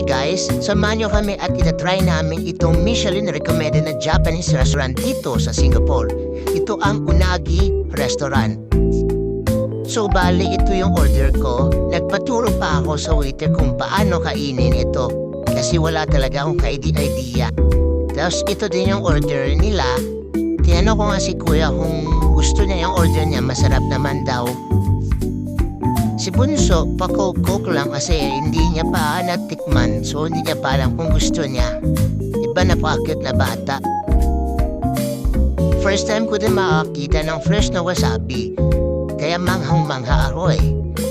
Hi guys, samahan nyo kami at itatry namin itong Michelin recommended na Japanese restaurant dito sa Singapore. Ito ang Unagi Restaurant. So bali ito yung order ko. Nagpaturo pa ako sa waiter kung paano kainin ito. Kasi wala talaga akong ka-idea. Tapos ito din yung order nila. Tinanong ko nga si kuya kung gusto niya yung order niya, masarap naman daw. Si Bunso, pa-coke lang kasi hindi niya pa natikman, so hindi niya pa alam kung gusto niya. Iba na pa-cute na bata. First time ko din makakita ng fresh na wasabi, kaya manghang-mangha ako eh.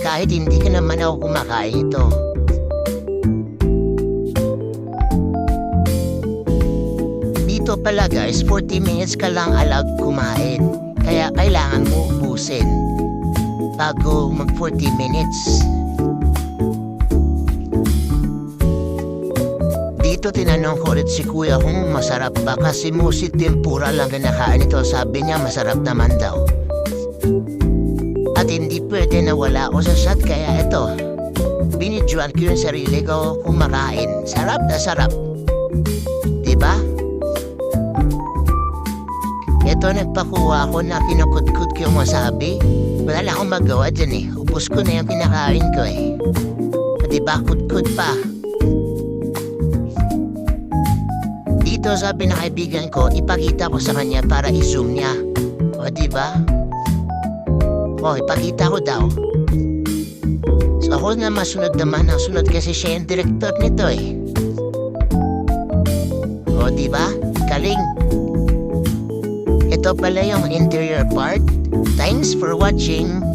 Kahit hindi ka naman ako kumakain ito. Dito pala guys, 40 minutes ka lang allowed kumain, kaya kailangan mo ubusin bago mag 40 minutes. Dito tinanong ko ulit si kuya kung masarap ba kasi musi tempura lang kinakain ito. Sabi niya masarap naman daw. At hindi pwede na wala ako sa shot, kaya ito, binidyoan ko yung sarili ko kumakain. Sarap na sarap. Diba? Ito nagpakuha ako na kinukudkud ko yung wasabi. Wala na akong magawa dyan eh. Ubus ko na yung pinakain ko eh. Diba, kudkud pa. Dito sabi na kaibigan ko, ipakita ko sa kanya para i-zoom niya. O diba? O, ipakita ko daw. So ako na masunod naman. Ang sunod kasi siya yung director nito eh. O diba? Galing. Ito pala yung interior part. Thanks for watching.